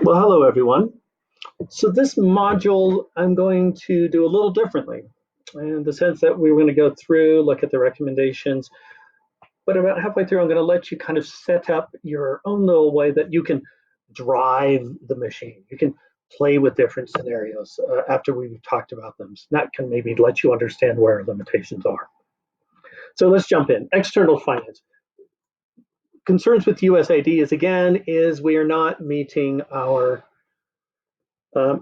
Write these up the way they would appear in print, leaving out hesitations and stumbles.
Well, hello everyone. So this module I'm going to do a little differently in the sense that we're going to go through, look at the recommendations, but about halfway through I'm going to let you kind of set up your own little way that you can drive the machine. You can play with different scenarios after we've talked about them. So that can maybe let you understand where our limitations are. So let's jump in. External finance. Concerns with USAID is we are not meeting our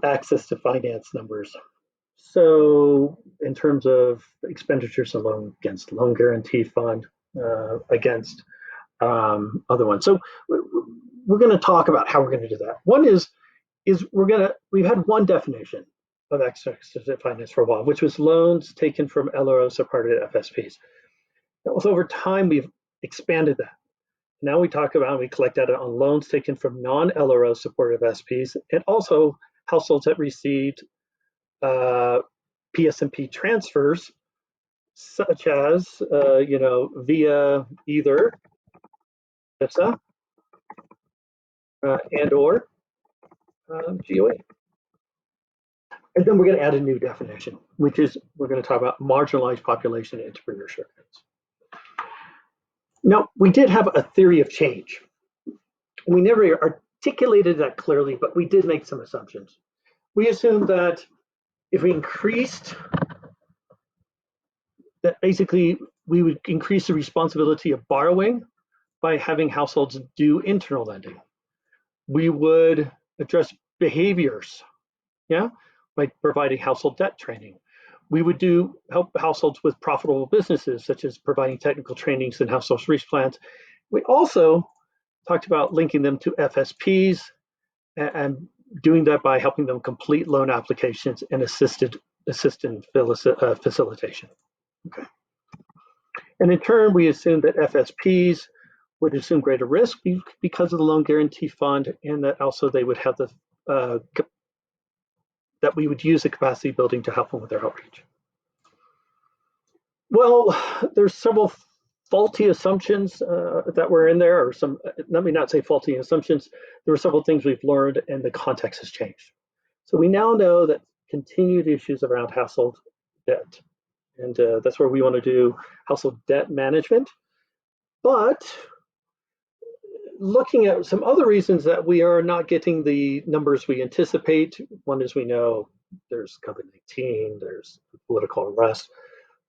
access to finance numbers. So in terms of expenditures alone against loan guarantee fund, against other ones. So we're going to talk about how we're going to do that. One is we've had one definition of access to finance for a while, which was loans taken from LRO supported FSPs. That was over time we've expanded that. Now we talk about, we collect data on loans taken from non-LRO supportive SPs and also households that received PSMP transfers, such as via either HIPSA and or GOE. And then we're going to add a new definition, which is we're going to talk about marginalized population entrepreneurship. Now, we did have a theory of change. We never articulated that clearly, but we did make some assumptions. We assumed that if we increased, that basically we would increase the responsibility of borrowing by having households do internal lending. We would address behaviors, by providing household debt training. We would help households with profitable businesses, such as providing technical trainings and household risk plans. We also talked about linking them to FSPs and doing that by helping them complete loan applications and assisted facilitation. Okay. And in turn, we assumed that FSPs would assume greater risk because of the loan guarantee fund, and that also they would have that we would use the capacity building to help them with their outreach. Well, there's several faulty assumptions that were in there, or some, let me not say faulty assumptions. There were several things we've learned and the context has changed. So we now know that continued issues around household debt, and that's where we want to do household debt management. But looking at some other reasons that we are not getting the numbers we anticipate, one is we know there's COVID-19, there's political unrest,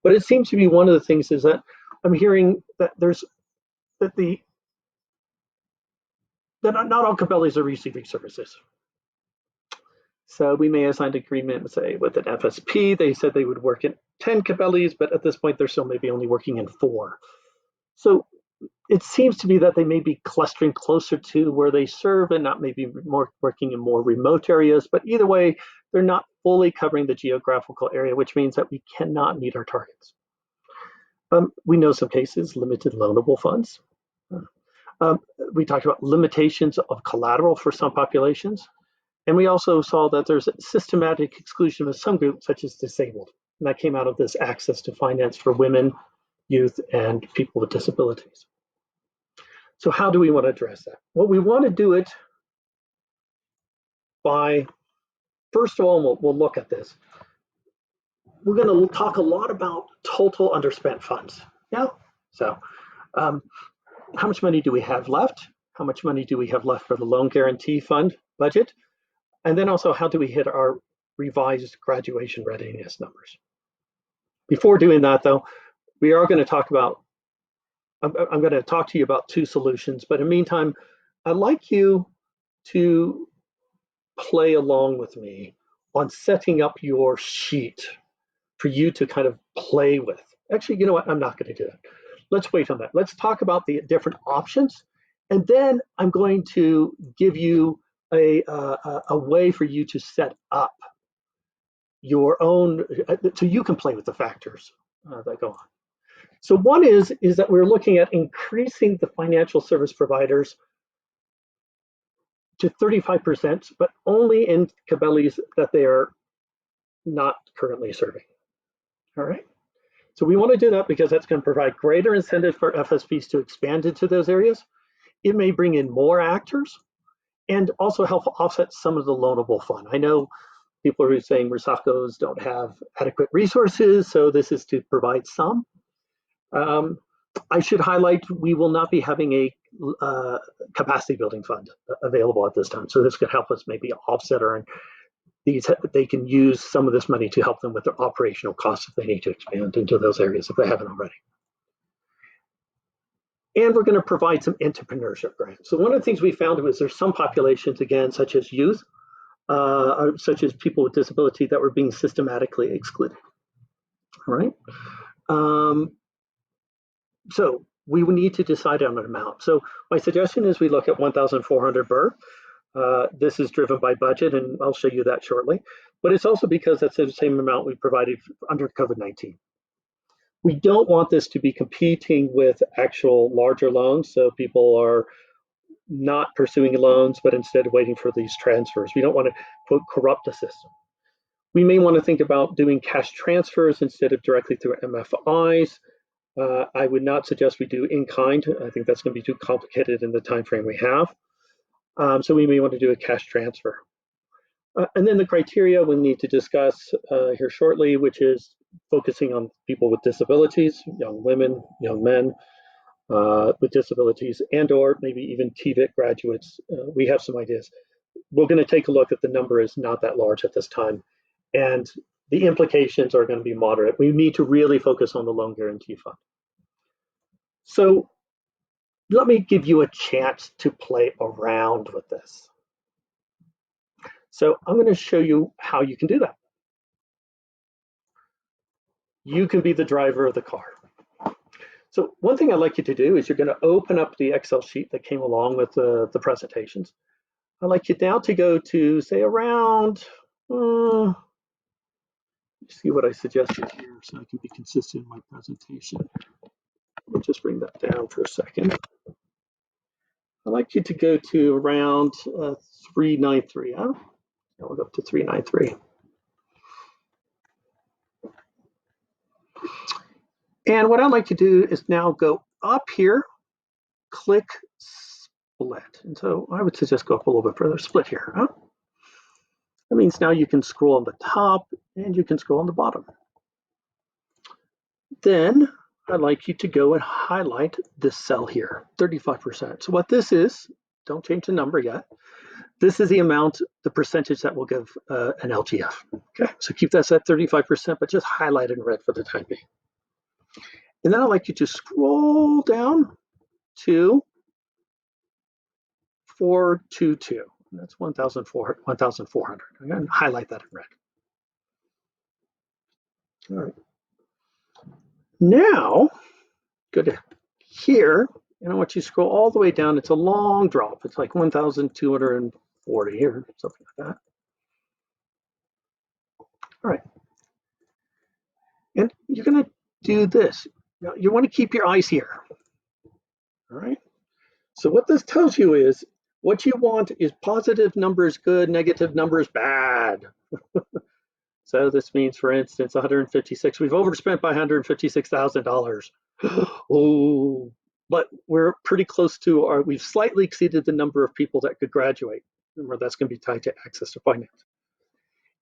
but it seems to be one of the things is that I'm hearing that not all Cabela's are receiving services. So we may assign an agreement, say, with an FSP. They said they would work in 10 Cabela's, but at this point, they're still maybe only working in 4. So it seems to be that they may be clustering closer to where they serve and not maybe more working in more remote areas. But either way, they're not fully covering the geographical area, which means that we cannot meet our targets. We know some cases, limited loanable funds. We talked about limitations of collateral for some populations. And we also saw that there's a systematic exclusion of some groups, such as disabled. And that came out of this access to finance for women, youth, and people with disabilities. So how do we want to address that? Well, we want to do it by, first of all, we'll look at this. We're going to talk a lot about total underspent funds. So how much money do we have left? How much money do we have left for the loan guarantee fund budget? And then also, how do we hit our revised graduation readiness numbers? Before doing that, though, we are going to talk about, I'm going to talk to you about 2 solutions, but in the meantime, I'd like you to play along with me on setting up your sheet for you to kind of play with. Actually, you know what? I'm not going to do that. Let's wait on that. Let's talk about the different options, and then I'm going to give you a way for you to set up your own, so you can play with the factors that go on. So one is that we're looking at increasing the financial service providers to 35%, but only in Cabela's that they are not currently serving. All right. So we want to do that because that's going to provide greater incentive for FSPs to expand into those areas. It may bring in more actors. and also help offset some of the loanable fund. I know people are saying Rusacos don't have adequate resources, so this is to provide some. I should highlight we will not be having a capacity building fund available at this time, so this could help us maybe offset our these. They can use some of this money to help them with their operational costs if they need to expand into those areas if they haven't already. And we're going to provide some entrepreneurship grants. So one of the things we found was there's some populations, again, such as youth, such as people with disability, that were being systematically excluded. All right. So we would need to decide on an amount. So my suggestion is we look at 1,400 BER. This is driven by budget, and I'll show you that shortly. But it's also because that's the same amount we provided under COVID-19. We don't want this to be competing with actual larger loans, so people are not pursuing loans, but instead waiting for these transfers. We don't want to, quote, corrupt the system. We may want to think about doing cash transfers instead of directly through MFIs. I would not suggest we do in kind. I think that's going to be too complicated in the time frame we have. So we may want to do a cash transfer. And then the criteria we need to discuss here shortly, which is focusing on people with disabilities, young women, young men with disabilities, and or maybe even TVET graduates. We have some ideas. We're going to take a look at the number is not that large at this time, and the implications are going to be moderate. We need to really focus on the loan guarantee fund. So let me give you a chance to play around with this. So I'm going to show you how you can do that. You can be the driver of the car. So one thing I'd like you to do is you're going to open up the Excel sheet that came along with the presentations. I'd like you now to go to, say, around, see what I suggested here so I can be consistent in my presentation. Let me just bring that down for a second. I'd like you to go to around 393. Huh? I'll go up to 393. And what I'd like to do is now go up here, click split. And so I would suggest go up a little bit further, split here. Huh? That means now you can scroll on the top and you can scroll on the bottom. Then I'd like you to go and highlight this cell here, 35%. So what this is, don't change the number yet. This is the amount, the percentage that will give an LGF. Okay, so keep that at 35%, but just highlight it in red for the time being. And then I'd like you to scroll down to 422. And that's 1,400. Again, highlight that in red. All right. Now, go to here, and I want you to scroll all the way down. It's a long drop. It's like 1,240 here, something like that. All right. And you're going to do this. Now, you want to keep your eyes here. All right. So what this tells you is what you want is positive numbers good, negative numbers bad. So this means, for instance, 156. We've overspent by $156,000. Oh, but we're pretty close to our, we've slightly exceeded the number of people that could graduate. Remember, that's going to be tied to access to finance.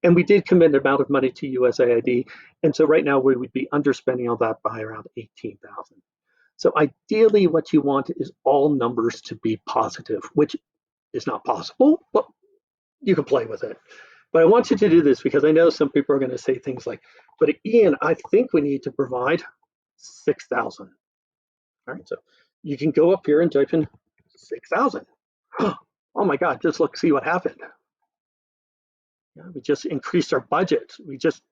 And we did commit an amount of money to USAID. And so right now we would be underspending all that by around 18,000. So ideally what you want is all numbers to be positive, which is not possible, but you can play with it. But I want you to do this because I know some people are going to say things like, but Ian, I think we need to provide 6,000. All right, so you can go up here and type in 6,000. Oh my God, just look, see what happened. Yeah, we just increased our budget. We just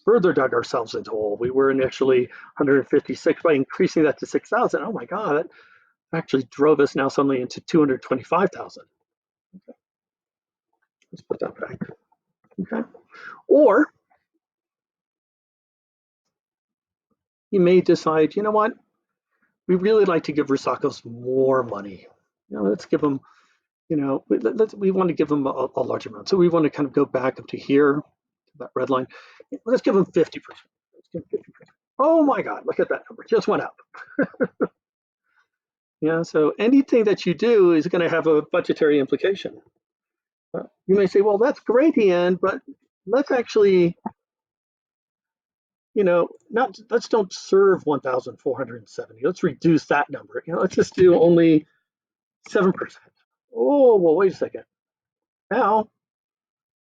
further dug ourselves into a hole. We were initially 156 by increasing that to 6,000. Oh my God, that actually drove us now suddenly into 225,000. Okay. Let's put that back. Okay. Or you may decide, you know what? We really like to give Rusacos more money. You know, let's give them, you know, we want to give them a large amount. So we want to kind of go back up to here, that red line. Let's give them 50%. Let's give them 50%. Oh my God, look at that number, just went up. Yeah, so anything that you do is going to have a budgetary implication. You may say, well, that's great, Ian, but let's actually, not let's don't serve 1,470. Let's reduce that number. Let's just do only 7%. Oh, well, wait a second. Now,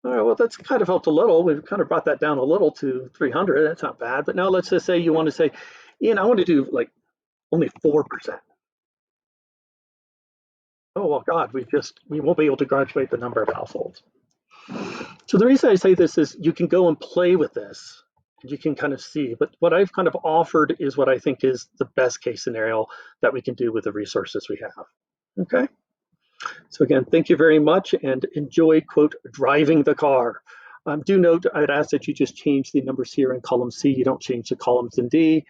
all right, well, that's kind of helped a little. We've kind of brought that down a little to 300. That's not bad. But now let's just say you want to say, Ian, I want to do like only 4%. Oh, well, God, we won't be able to graduate the number of households. So the reason I say this is you can go and play with this and you can kind of see, but what I've kind of offered is what I think is the best case scenario that we can do with the resources we have. Okay. So again, thank you very much and enjoy, quote, driving the car. Do note, I'd ask that you just change the numbers here in column C. You don't change the columns in D,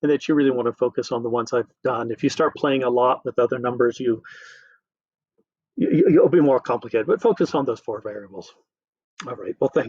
and that you really want to focus on the ones I've done. If you start playing a lot with other numbers, you'll be more complicated, but focus on those 4 variables. All right, well, thanks.